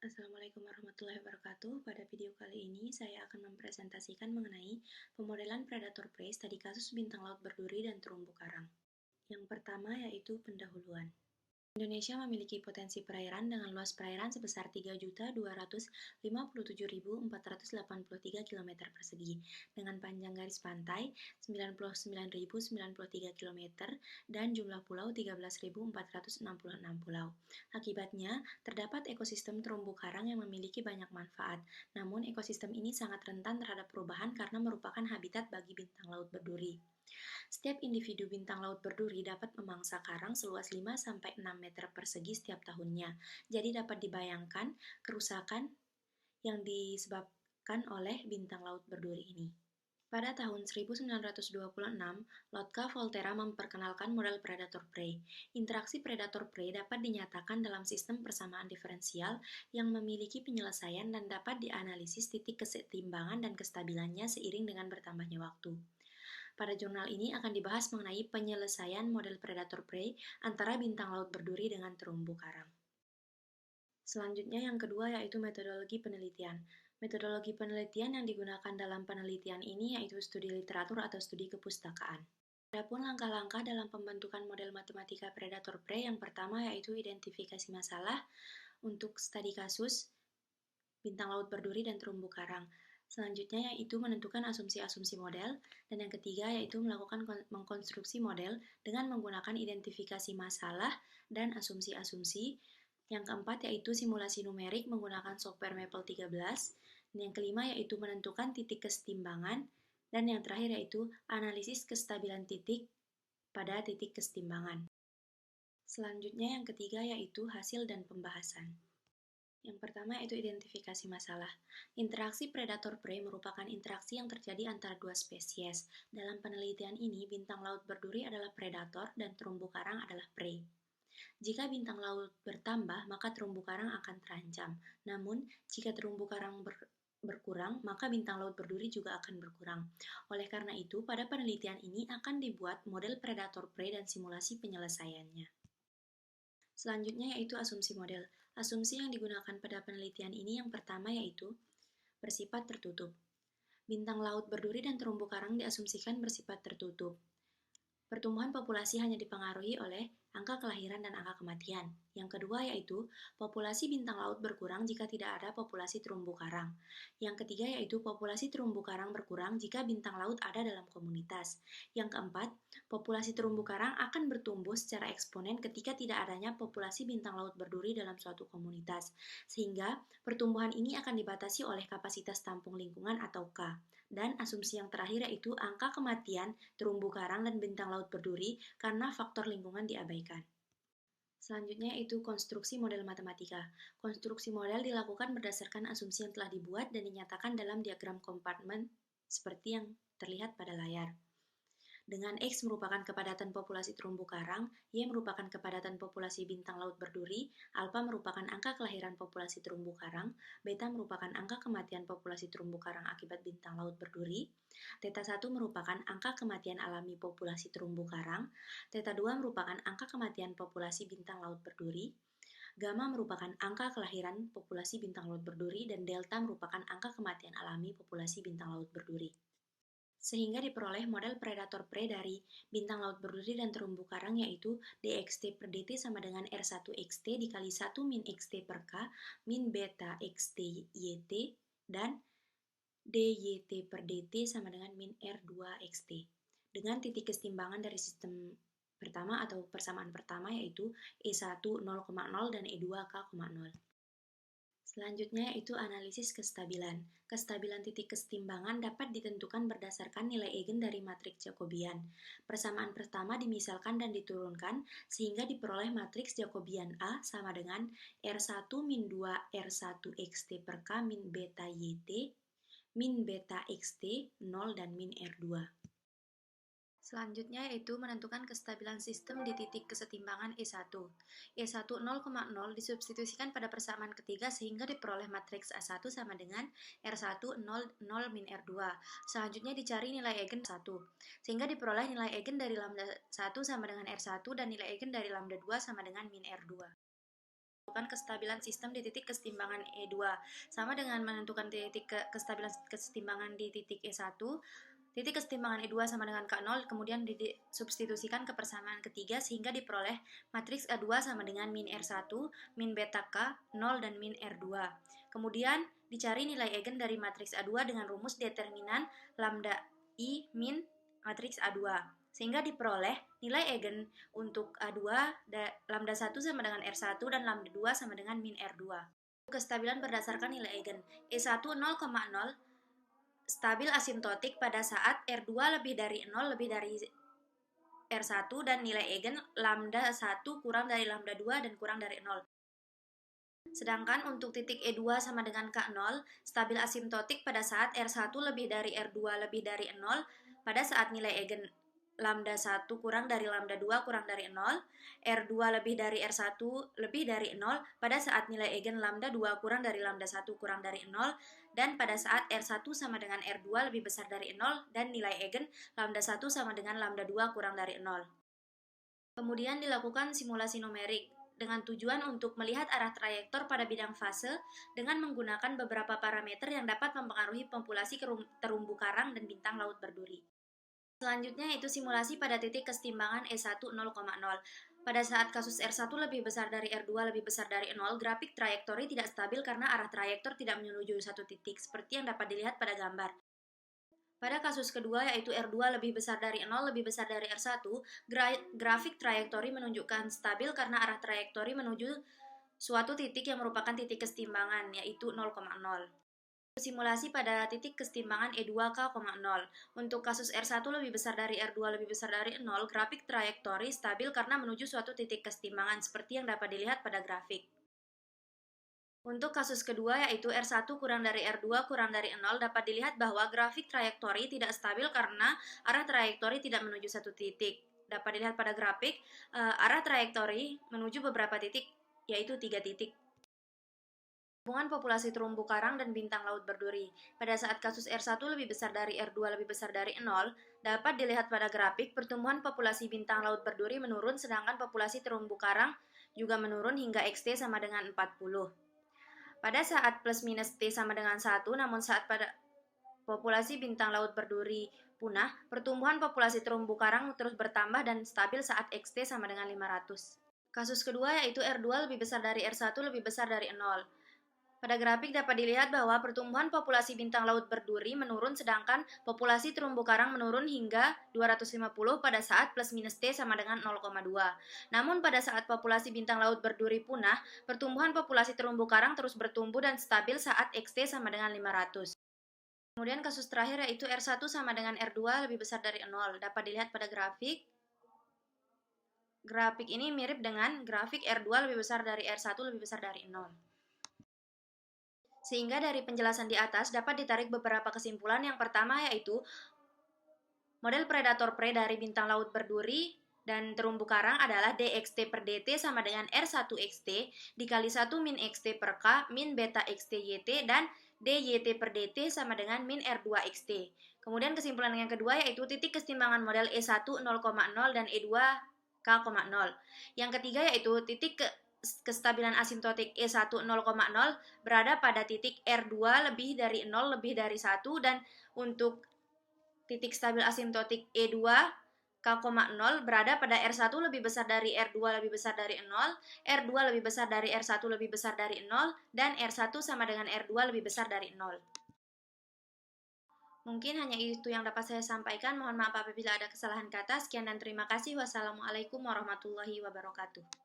Assalamualaikum warahmatullahi wabarakatuh. Pada video kali ini, saya akan mempresentasikan mengenai pemodelan predator prey studi kasus bintang laut berduri dan terumbu karang. Yang pertama yaitu pendahuluan. Indonesia memiliki potensi perairan dengan luas perairan sebesar 3.257.483 km persegi, dengan panjang garis pantai 99.093 km dan jumlah pulau 13.466 pulau. Akibatnya, terdapat ekosistem terumbu karang yang memiliki banyak manfaat, namun ekosistem ini sangat rentan terhadap perubahan karena merupakan habitat bagi bintang laut berduri. Setiap individu bintang laut berduri dapat memangsa karang seluas 5-6 meter persegi setiap tahunnya. Jadi dapat dibayangkan kerusakan yang disebabkan oleh bintang laut berduri ini. Pada tahun 1926, Lotka Volterra memperkenalkan model predator prey. Interaksi predator prey dapat dinyatakan dalam sistem persamaan diferensial yang memiliki penyelesaian dan dapat dianalisis titik kesetimbangan dan kestabilannya seiring dengan bertambahnya waktu. Pada jurnal ini akan dibahas mengenai penyelesaian model predator prey antara bintang laut berduri dengan terumbu karang. Selanjutnya yang kedua yaitu metodologi penelitian. Metodologi penelitian yang digunakan dalam penelitian ini yaitu studi literatur atau studi kepustakaan. Adapun langkah-langkah dalam pembentukan model matematika predator prey yang pertama yaitu identifikasi masalah untuk studi kasus bintang laut berduri dan terumbu karang. Selanjutnya yaitu menentukan asumsi-asumsi model, dan yang ketiga yaitu melakukan mengkonstruksi model dengan menggunakan identifikasi masalah dan asumsi-asumsi. Yang keempat yaitu simulasi numerik menggunakan software Maple 13, dan yang kelima yaitu menentukan titik kesetimbangan, dan yang terakhir yaitu analisis kestabilan titik pada titik kesetimbangan. Selanjutnya yang ketiga yaitu hasil dan pembahasan. Yang pertama yaitu identifikasi masalah. Interaksi predator-prey merupakan interaksi yang terjadi antara dua spesies. Dalam penelitian ini, bintang laut berduri adalah predator dan terumbu karang adalah prey. Jika bintang laut bertambah, maka terumbu karang akan terancam. Namun, jika terumbu karang berkurang, maka bintang laut berduri juga akan berkurang. Oleh karena itu, pada penelitian ini akan dibuat model predator-prey dan simulasi penyelesaiannya. Selanjutnya yaitu asumsi model. Asumsi yang digunakan pada penelitian ini yang pertama yaitu bersifat tertutup. Bintang laut berduri dan terumbu karang diasumsikan bersifat tertutup. Pertumbuhan populasi hanya dipengaruhi oleh angka kelahiran dan angka kematian. Yang kedua yaitu populasi bintang laut berkurang jika tidak ada populasi terumbu karang. Yang ketiga yaitu populasi terumbu karang berkurang jika bintang laut ada dalam komunitas. Yang keempat, populasi terumbu karang akan bertumbuh secara eksponen ketika tidak adanya populasi bintang laut berduri dalam suatu komunitas. Sehingga pertumbuhan ini akan dibatasi oleh kapasitas tampung lingkungan atau K. Dan asumsi yang terakhir yaitu angka kematian terumbu karang dan bintang laut berduri karena faktor lingkungan diabaikan. Selanjutnya yaitu konstruksi model matematika. Konstruksi model dilakukan berdasarkan asumsi yang telah dibuat dan dinyatakan dalam diagram kompartmen seperti yang terlihat pada layar. Dengan X merupakan kepadatan populasi terumbu karang, Y merupakan kepadatan populasi bintang laut berduri, alpha merupakan angka kelahiran populasi terumbu karang, beta merupakan angka kematian populasi terumbu karang akibat bintang laut berduri, theta 1 merupakan angka kematian alami populasi terumbu karang, theta 2 merupakan angka kematian populasi bintang laut berduri, gamma merupakan angka kelahiran populasi bintang laut berduri, dan delta merupakan angka kematian alami populasi bintang laut berduri. Sehingga diperoleh model predator prey dari bintang laut berduri dan terumbu karang yaitu dxt per dt sama dengan R1xt dikali 1 min xt per k min beta xt yt dan dyt per dt sama dengan min R2xt. Dengan titik kesetimbangan dari sistem pertama atau persamaan pertama yaitu E1 0,0 dan E2 k,0. Selanjutnya yaitu analisis kestabilan. Kestabilan titik kesetimbangan dapat ditentukan berdasarkan nilai eigen dari matriks Jacobian. Persamaan pertama dimisalkan dan diturunkan sehingga diperoleh matriks Jacobian A sama dengan R1 min 2 R1xt per K min beta YT min beta XT 0 dan min R2. Selanjutnya yaitu menentukan kestabilan sistem di titik kesetimbangan E1. E1 0,0 disubstitusikan pada persamaan ketiga sehingga diperoleh matriks A1 sama dengan R1 0, 0 min R2. Selanjutnya dicari nilai eigen 1, sehingga diperoleh nilai eigen dari lambda 1 sama dengan R1 dan nilai eigen dari lambda 2 sama dengan min R2. kestabilan sistem di titik kesetimbangan E2. Sama dengan menentukan titik kestabilan kesetimbangan di titik E1, titik kesetimbangan E2 sama dengan K0, kemudian disubstitusikan ke persamaan ketiga sehingga diperoleh matriks A2 sama dengan min R1, min beta K, 0, dan min R2. Kemudian dicari nilai eigen dari matriks A2 dengan rumus determinan lambda I min matriks A2. Sehingga diperoleh nilai eigen untuk A2 lambda 1 sama dengan R1 dan lambda 2 sama dengan min R2. Kestabilan berdasarkan nilai eigen. E1 0,0 stabil asimtotik pada saat R2 lebih dari 0 lebih dari R1 dan nilai eigen lambda 1 kurang dari lambda 2 dan kurang dari 0. Sedangkan untuk titik E2 sama dengan K0, stabil asimtotik pada saat R1 lebih dari R2 lebih dari 0 pada saat nilai eigen lambda 1 kurang dari lambda 2 kurang dari 0, R2 lebih dari R1 lebih dari 0 pada saat nilai eigen lambda 2 kurang dari lambda 1 kurang dari 0, dan pada saat R1 sama dengan R2 lebih besar dari 0 dan nilai eigen lambda 1 sama dengan lambda 2 kurang dari 0. Kemudian dilakukan simulasi numerik dengan tujuan untuk melihat arah trayektor pada bidang fase dengan menggunakan beberapa parameter yang dapat mempengaruhi populasi terumbu karang dan bintang laut berduri. Selanjutnya itu simulasi pada titik kesetimbangan E1 0,0. Pada saat kasus R1 lebih besar dari R2 lebih besar dari 0, grafik trayektori tidak stabil karena arah trayektor tidak menuju satu titik, seperti yang dapat dilihat pada gambar. Pada kasus kedua yaitu R2 lebih besar dari 0 lebih besar dari R1, grafik trayektori menunjukkan stabil karena arah trayektori menuju suatu titik yang merupakan titik kesetimbangan yaitu 0,0. Simulasi pada titik kesetimbangan E2K,0. Untuk kasus R1 lebih besar dari R2 lebih besar dari 0, grafik trayektori stabil karena menuju suatu titik kesetimbangan seperti yang dapat dilihat pada grafik. Untuk kasus kedua yaitu R1 kurang dari R2 kurang dari 0 dapat dilihat bahwa grafik trayektori tidak stabil karena arah trayektori tidak menuju satu titik. Dapat dilihat pada grafik, arah trayektori menuju beberapa titik yaitu 3 titik. Hubungan populasi terumbu karang dan bintang laut berduri. Pada saat kasus R1 lebih besar dari R2 lebih besar dari 0, dapat dilihat pada grafik pertumbuhan populasi bintang laut berduri menurun sedangkan populasi terumbu karang juga menurun hingga XT sama dengan 40. Pada saat plus minus T sama dengan 1, namun saat pada populasi bintang laut berduri punah, pertumbuhan populasi terumbu karang terus bertambah dan stabil saat XT sama dengan 500. Kasus kedua yaitu R2 lebih besar dari R1 lebih besar dari 0. Pada grafik dapat dilihat bahwa pertumbuhan populasi bintang laut berduri menurun sedangkan populasi terumbu karang menurun hingga 250 pada saat plus minus T sama dengan 0,2. Namun pada saat populasi bintang laut berduri punah, pertumbuhan populasi terumbu karang terus bertumbuh dan stabil saat XT sama dengan 500. Kemudian kasus terakhir yaitu R1 sama dengan R2 lebih besar dari 0. Dapat dilihat pada grafik. Grafik ini mirip dengan grafik R2 lebih besar dari R1 lebih besar dari 0. Sehingga dari penjelasan di atas dapat ditarik beberapa kesimpulan. Yang pertama yaitu model predator prey dari bintang laut berduri dan terumbu karang adalah dxt per dt sama dengan R1xt dikali 1 min xt per k min beta xt yt dan dyt per dt sama dengan min R2xt. Kemudian kesimpulan yang kedua yaitu titik kesetimbangan model E1 0,0 dan E2 K,0. Yang ketiga yaitu titik kestabilan asimtotik E1 0,0 berada pada titik R2 lebih dari 0 lebih dari 1 dan untuk titik stabil asimtotik E2 K,0 berada pada R1 lebih besar dari R2 lebih besar dari 0, R2 lebih besar dari R1 lebih besar dari 0, dan R1 sama dengan R2 lebih besar dari 0. Mungkin hanya itu yang dapat saya sampaikan. Mohon maaf apabila ada kesalahan kata. Sekian dan terima kasih. Wassalamualaikum warahmatullahi wabarakatuh.